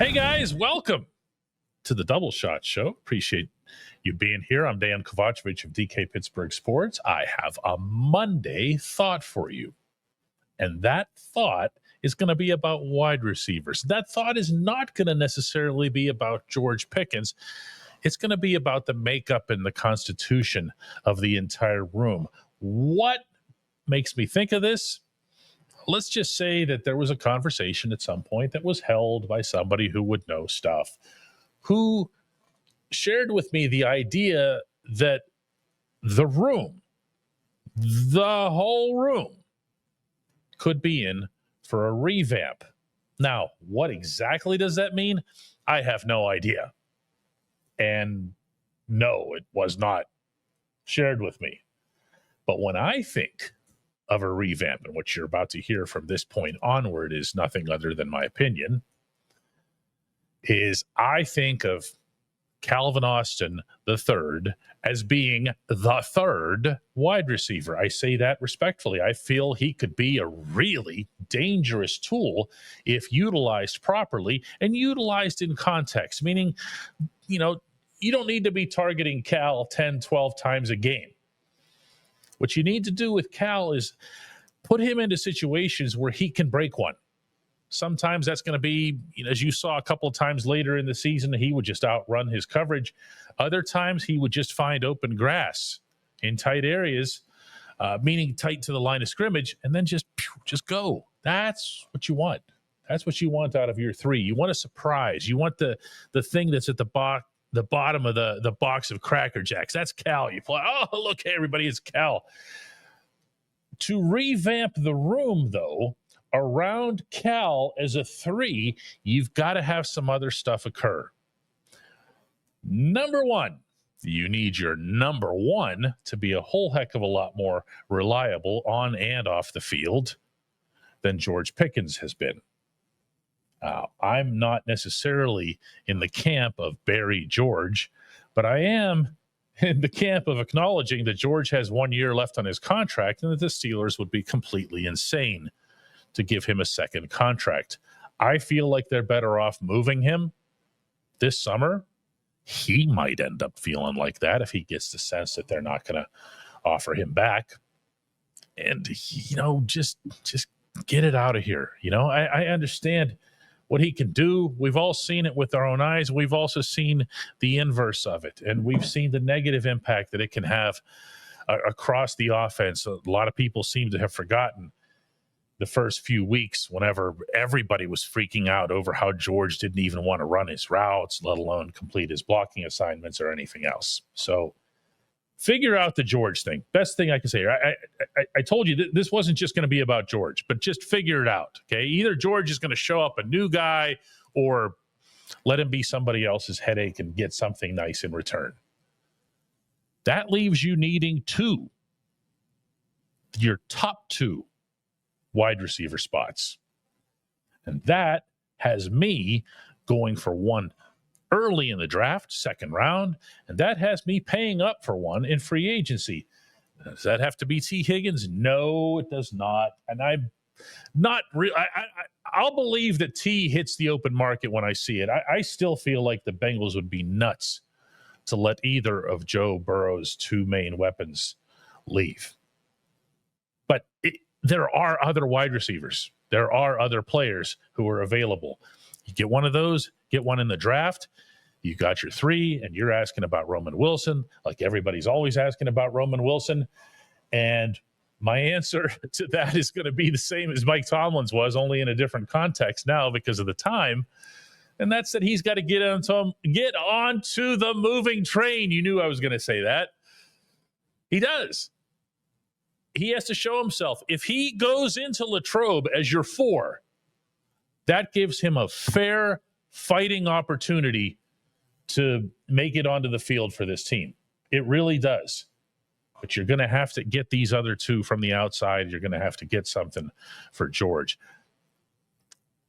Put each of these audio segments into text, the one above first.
Hey guys, welcome to the Double Shot Show. Appreciate you being here. I'm Dejan Kovacevic of DK Pittsburgh Sports. I have a Monday thought for you. And that thought is going to be about wide receivers. That thought is not going to necessarily be about George Pickens. It's going to be about the makeup and the constitution of the entire room. What makes me think of this? Let's just say that there was a conversation at some point that was held by somebody who would know stuff, who shared with me the idea that the room, the whole room, could be in for a revamp. Now, what exactly does that mean? I have no idea. And no, it was not shared with me. But when I think of a revamp, and what you're about to hear from this point onward is nothing other than my opinion, is I think of Calvin Austin III as being the third wide receiver. I say that respectfully. I feel he could be a really dangerous tool if utilized properly and utilized in context, meaning, you don't need to be targeting Cal 10, 12 times a game. What you need to do with Cal is put him into situations where he can break one. Sometimes that's going to be, as you saw a couple of times later in the season, he would just outrun his coverage. Other times he would just find open grass in tight areas, meaning tight to the line of scrimmage, and then just go. That's what you want. That's what you want out of your three. You want a surprise. You want the thing that's at the bottom of the box of Cracker Jacks. That's Cal. You play, oh, look, hey, everybody, it's Cal. To revamp the room, though, around Cal as a three, you've got to have some other stuff occur. Number one, you need your number one to be a whole heck of a lot more reliable on and off the field than George Pickens has been. I'm not necessarily in the camp of bury George, but I am in the camp of acknowledging that George has 1 year left on his contract and that the Steelers would be completely insane to give him a second contract. I feel like they're better off moving him this summer. He might end up feeling like that if he gets the sense that they're not going to offer him back. And, just get it out of here. I understand what he can do. We've all seen it with our own eyes. We've also seen the inverse of it, and we've seen the negative impact that it can have across the offense. A lot of people seem to have forgotten the first few weeks whenever everybody was freaking out over how George didn't even want to run his routes, let alone complete his blocking assignments or anything else. So figure out the George thing. Best thing I can say. I told you this wasn't just going to be about George, but just figure it out, okay? Either George is going to show up a new guy or let him be somebody else's headache and get something nice in return. That leaves you needing your top two wide receiver spots. And that has me going for one early in the draft, second round, and that has me paying up for one in free agency. Does that have to be T. Higgins? No, it does not. And I'm not real. I'll believe that T hits the open market when I see it. I still feel like the Bengals would be nuts to let either of Joe Burrow's two main weapons leave. But there are other wide receivers. There are other players who are available. You get one of those, get one in the draft. You got your three, and you're asking about Roman Wilson, like everybody's always asking about Roman Wilson. And my answer to that is going to be the same as Mike Tomlin's was, only in a different context now because of the time. And that's that he's got to get onto the moving train. You knew I was going to say that. He does. He has to show himself. If he goes into Latrobe as your four, that gives him a fair fighting opportunity to make it onto the field for this team. It really does. But you're going to have to get these other two from the outside. You're going to have to get something for George.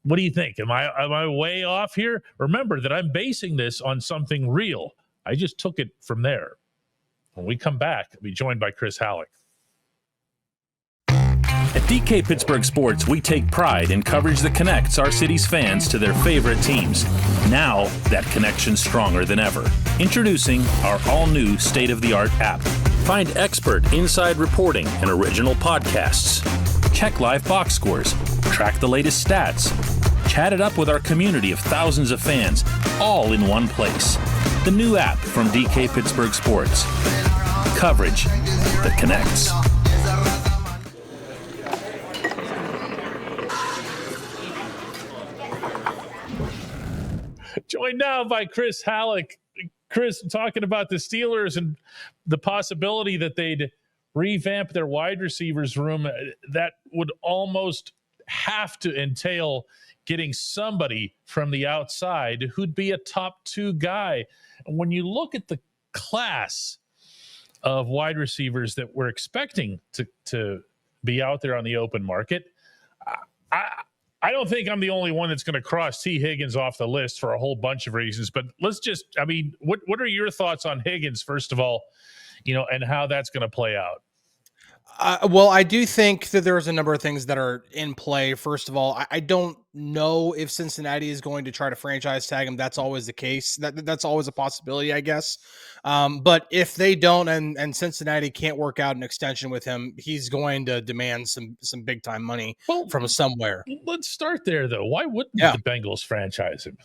What do you think? Am I way off here? Remember that I'm basing this on something real. I just took it from there. When we come back, I'll be joined by Chris Halleck. At DK Pittsburgh Sports, we take pride in coverage that connects our city's fans to their favorite teams. Now, that connection's stronger than ever. Introducing our all-new state-of-the-art app. Find expert inside reporting and original podcasts. Check live box scores. Track the latest stats. Chat it up with our community of thousands of fans, all in one place. The new app from DK Pittsburgh Sports. Coverage that connects. Joined now by Chris Halleck. Chris, talking about the Steelers and the possibility that they'd revamp their wide receivers room. That would almost have to entail getting somebody from the outside who'd be a top 2 guy. And when you look at the class of wide receivers that we're expecting to be out there on the open market, I don't think I'm the only one that's going to cross T. Higgins off the list for a whole bunch of reasons. But let's just, what are your thoughts on Higgins, first of all, and how that's going to play out? Well, I do think that there's a number of things that are in play. First of all, I don't know if Cincinnati is going to try to franchise tag him. That's always the case. That's always a possibility, I guess. But if they don't, and Cincinnati can't work out an extension with him, he's going to demand some big time money from somewhere. Let's start there, though. Why wouldn't the Bengals franchise him?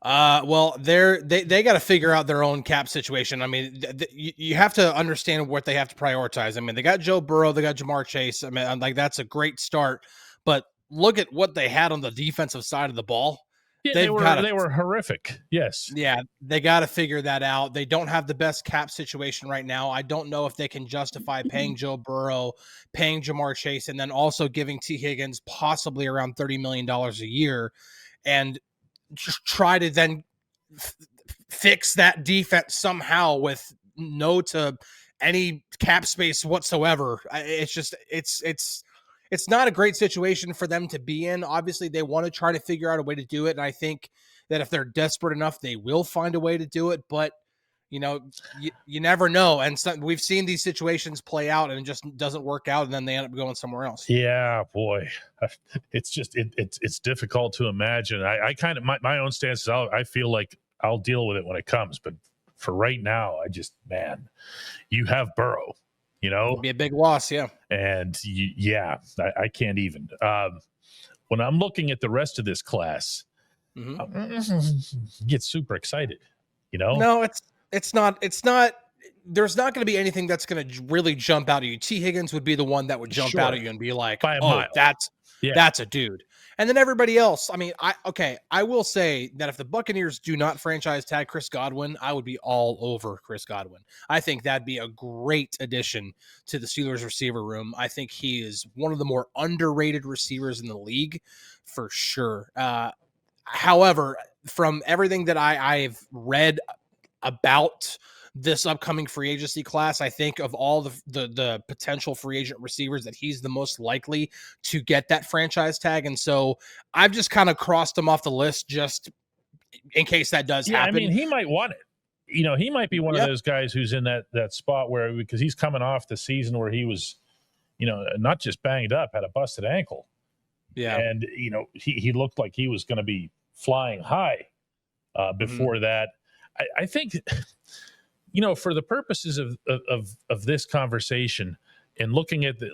Well, they got to figure out their own cap situation. I mean, you have to understand what they have to prioritize. I mean, they got Joe Burrow, they got Jamar Chase. I mean, like, that's a great start, but look at what they had on the defensive side of the ball. Yeah, they were horrific. Yes. Yeah, they got to figure that out. They don't have the best cap situation right now. I don't know if they can justify paying Joe Burrow, paying Jamar Chase, and then also giving T. Higgins possibly around $30 million a year, and just try to then fix that defense somehow with no to any cap space whatsoever. It's not a great situation for them to be in. Obviously, they want to try to figure out a way to do it, and I think that if they're desperate enough, they will find a way to do it. But you never know, and we've seen these situations play out, and it just doesn't work out, and then they end up going somewhere else. Yeah, boy, it's just it's difficult to imagine. I kind of my own stance is I feel like I'll deal with it when it comes, but for right now, you have Burrow, It'd be a big loss, yeah, and I can't even. When I'm looking at the rest of this class, get super excited, No, It's not. There's not going to be anything that's going to really jump out at you. T. Higgins would be the one that would jump out at you and be like, "Oh, that's a dude." And then everybody else. I mean, I will say that if the Buccaneers do not franchise tag Chris Godwin, I would be all over Chris Godwin. I think that'd be a great addition to the Steelers receiver room. I think he is one of the more underrated receivers in the league, for sure. However, from everything that I've read about this upcoming free agency class, I think of all the potential free agent receivers that he's the most likely to get that franchise tag. And so I've just kind of crossed him off the list just in case that does happen. I mean, he might want it. He might be one of those guys who's in that spot where, because he's coming off the season where he was, not just banged up, had a busted ankle. Yeah. And, he looked like he was going to be flying high before that. I think, for the purposes of this conversation and looking at the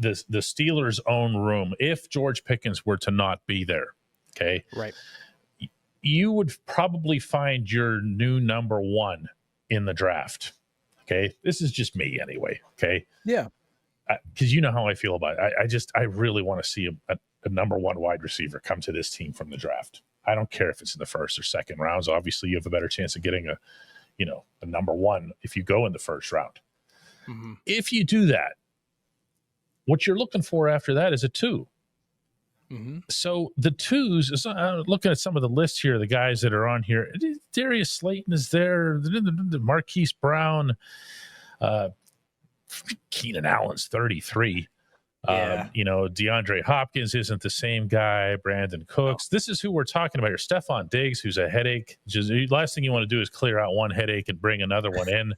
Steelers' own room, if George Pickens were to not be there, okay, right, you would probably find your new number 1 in the draft. Okay, this is just me anyway. Okay, yeah, because you know how I feel about it. I really want to see a number 1 wide receiver come to this team from the draft. I don't care if it's in the first or second rounds. Obviously, you have a better chance of getting a number 1 if you go in the first round. Mm-hmm. If you do that, what you're looking for after that is a 2. Mm-hmm. So the 2s, looking at some of the lists here, the guys that are on here, Darius Slayton is there, Marquise Brown, Keenan Allen's 33. DeAndre Hopkins isn't the same guy. Brandon Cooks. This is who we're talking about here. Stephon Diggs, who's a headache. Just the last thing you want to do is clear out one headache and bring another one in.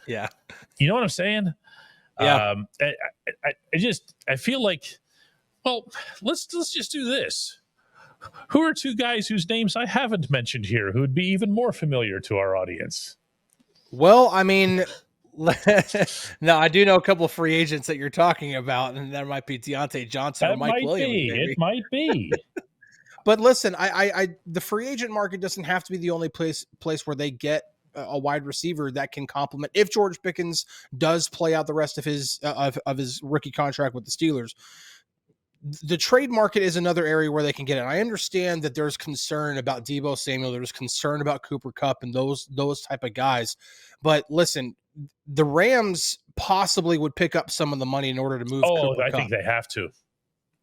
Yeah. You know what I'm saying? Yeah. I feel like, well, let's just do this. Who are two guys whose names I haven't mentioned here who would be even more familiar to our audience? Well, I mean, no, I do know a couple of free agents that you're talking about, and that might be Deontay Johnson or Mike Williams. Maybe. It might be. But listen, the free agent market doesn't have to be the only place where they get a wide receiver that can complement. If George Pickens does play out the rest of his rookie contract with the Steelers, the trade market is another area where they can get it. I understand that there's concern about Deebo Samuel, there's concern about Cooper Kupp and those type of guys. But listen, the Rams possibly would pick up some of the money in order to move Cooper Kupp. I think they have to.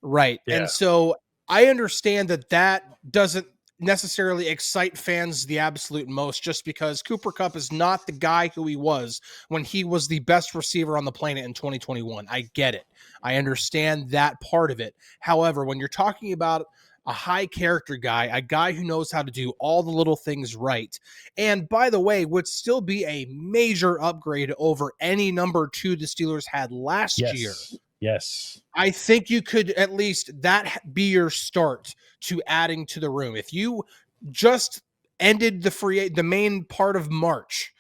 Right. Yeah. And so I understand that doesn't necessarily excite fans the absolute most, just because Cooper Kupp is not the guy who he was when he was the best receiver on the planet in 2021. I get it. I understand that part of it. However, when you're talking about a high character guy, a guy who knows how to do all the little things right, and by the way, would still be a major upgrade over any number 2 the Steelers had last year. Yes. I think you could at least that be your start to adding to the room. If you just ended the main part of March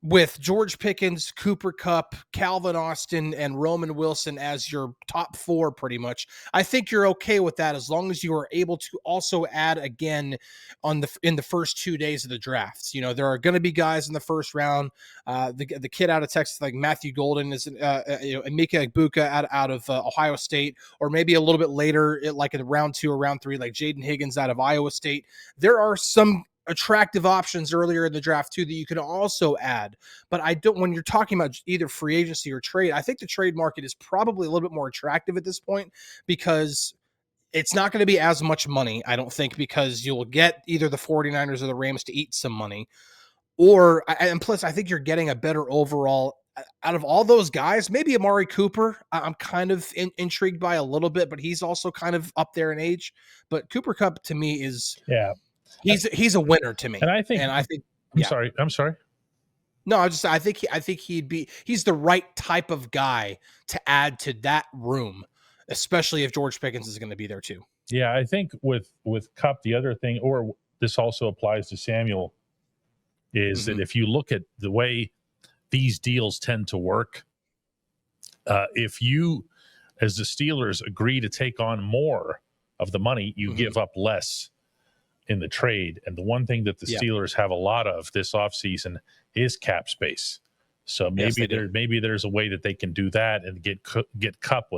with George Pickens, Cooper Kupp, Calvin Austin, and Roman Wilson as your top 4 pretty much, I think you're okay with that as long as you are able to also add again in the first 2 days of the drafts. You know, there are going to be guys in the first round. The kid out of Texas, like Matthew Golden, is Emeka Egbuka out of Ohio State, or maybe a little bit later, like in round 2 or round 3, like Jaden Higgins out of Iowa State. There are some attractive options earlier in the draft too that you can also add. But when you're talking about either free agency or trade, I think the trade market is probably a little bit more attractive at this point, because it's not going to be as much money, I don't think, because you'll get either the 49ers or the Rams to eat some money, and plus I think you're getting a better overall out of all those guys. Maybe Amari Cooper, I'm kind of intrigued by a little bit, but he's also kind of up there in age. But Cooper Kupp to me is he's a winner to me. And I think I'm sorry. No, I think he's the right type of guy to add to that room, especially if George Pickens is going to be there too. Yeah, I think with Kupp, the other thing, or this also applies to Samuel, is that if you look at the way these deals tend to work, if you, as the Steelers, agree to take on more of the money, you give up less in the trade. And the one thing that the Steelers have a lot of this offseason is cap space. So maybe there's a way that they can do that and get Kupp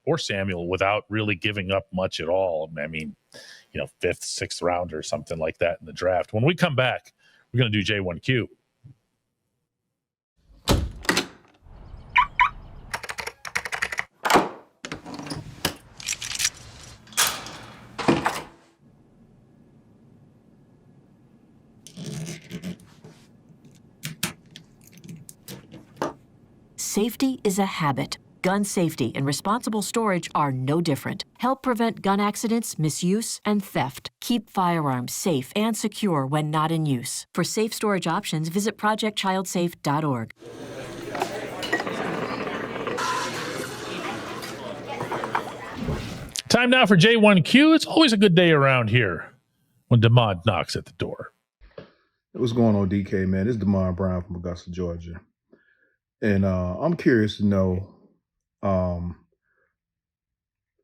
or Samuel without really giving up much at all. I mean, 5th, 6th round or something like that in the draft. When we come back, we're going to do J1Q. Safety is a habit. Gun safety and responsible storage are no different. Help prevent gun accidents, misuse, and theft. Keep firearms safe and secure when not in use. For safe storage options, visit projectchildsafe.org. Time now for J1Q. It's always a good day around here when DeMond knocks at the door. What's going on, DK, man? This is DeMond Brown from Augusta, Georgia. And I'm curious to know,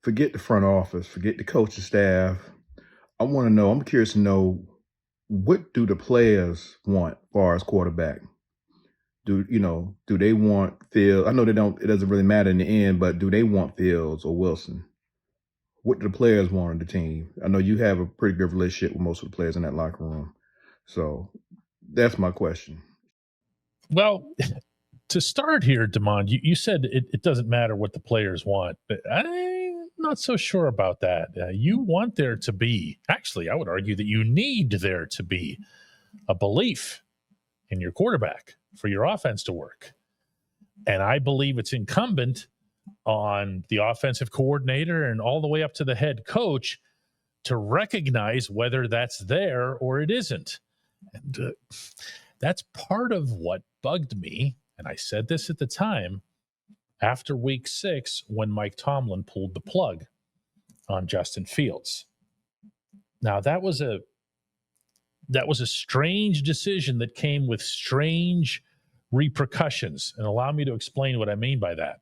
forget the front office, forget the coaching staff. I'm curious to know, what do the players want as far as quarterback? Do they want Fields? I know it doesn't really matter in the end, but do they want Fields or Wilson? What do the players want on the team? I know you have a pretty good relationship with most of the players in that locker room. So that's my question. Well, to start here, DeMond, you said it doesn't matter what the players want, but I'm not so sure about that. You want there to be, actually, I would argue that you need there to be a belief in your quarterback for your offense to work. And I believe it's incumbent on the offensive coordinator and all the way up to the head coach to recognize whether that's there or it isn't. And that's part of what bugged me. And I said this at the time, after week 6 when Mike Tomlin pulled the plug on Justin Fields. Now, that was a strange decision that came with strange repercussions. And allow me to explain what I mean by that.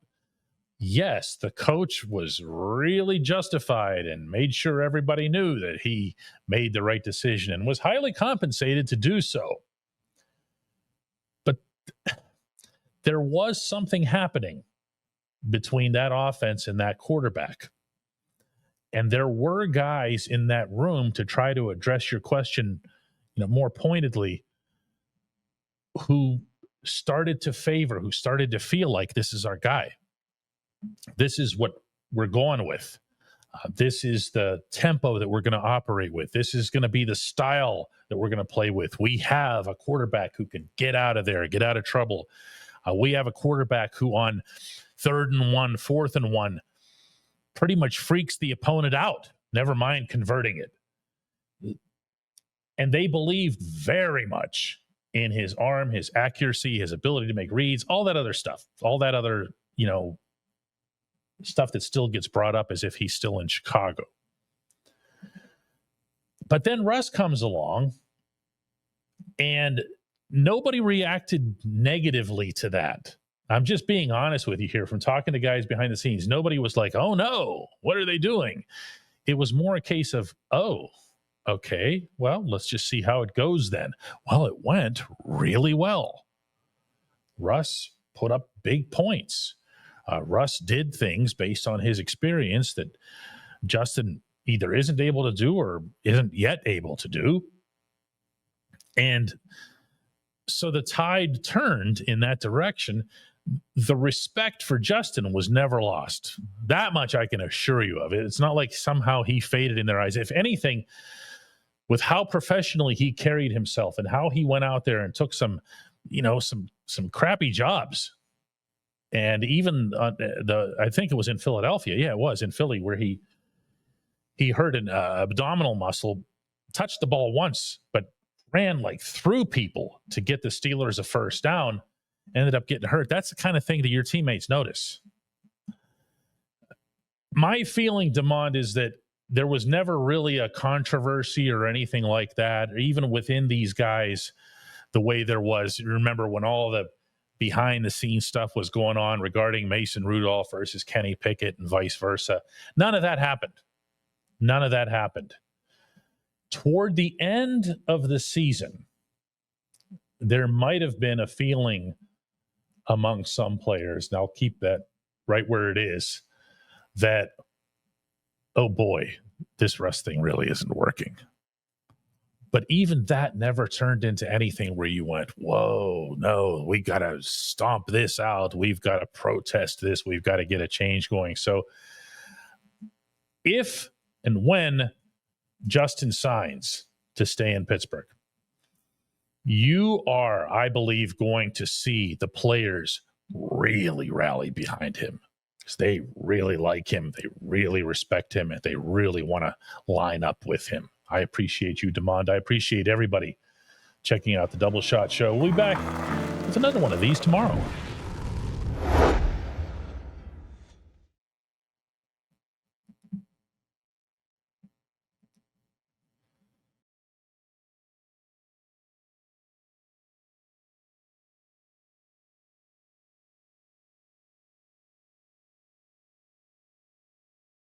Yes, the coach was really justified and made sure everybody knew that he made the right decision and was highly compensated to do so. But there was something happening between that offense and that quarterback. And there were guys in that room, to try to address your question, more pointedly, who started to feel like this is our guy. This is what we're going with. This is the tempo that we're going to operate with. This is going to be the style that we're going to play with. We have a quarterback who can get out of there, get out of trouble. We have a quarterback who on 3rd and 1, 4th and 1, pretty much freaks the opponent out, never mind converting it. And they believed very much in his arm, his accuracy, his ability to make reads, all that other stuff, all that other, stuff that still gets brought up as if he's still in Chicago. But then Russ comes along, and nobody reacted negatively to that. I'm just being honest with you here from talking to guys behind the scenes. Nobody was like, oh no, what are they doing? It was more a case of, oh, okay, well, let's just see how it goes then. Well, it went really well. Russ put up big points. Russ did things based on his experience that Justin either isn't able to do or isn't yet able to do. And so the tide turned in that direction. The respect for Justin was never lost. That much I can assure you of. It's not like somehow he faded in their eyes. If anything, with how professionally he carried himself and how he went out there and took some crappy jobs. And even I think it was in Philadelphia. Yeah, it was in Philly, where he hurt an abdominal muscle, touched the ball once, but ran like through people to get the Steelers a first down, ended up getting hurt. That's the kind of thing that your teammates notice. My feeling, DeMond, is that there was never really a controversy or anything like that, or even within these guys, the way there was. Remember when all the behind the scenes stuff was going on regarding Mason Rudolph versus Kenny Pickett and vice versa. None of that happened. Toward the end of the season, there might have been a feeling among some players, and I'll keep that right where it is, that, oh boy, this Russ thing really isn't working. But even that never turned into anything where you went, whoa, no, we got to stomp this out. We've got to protest this. We've got to get a change going. So if and when Justin signs to stay in Pittsburgh, you are, I believe, going to see the players really rally behind him, because they really like him. They really respect him, and they really want to line up with him. I appreciate you, DeMond. I appreciate everybody checking out the Double Shot Show. We'll be back with another one of these tomorrow.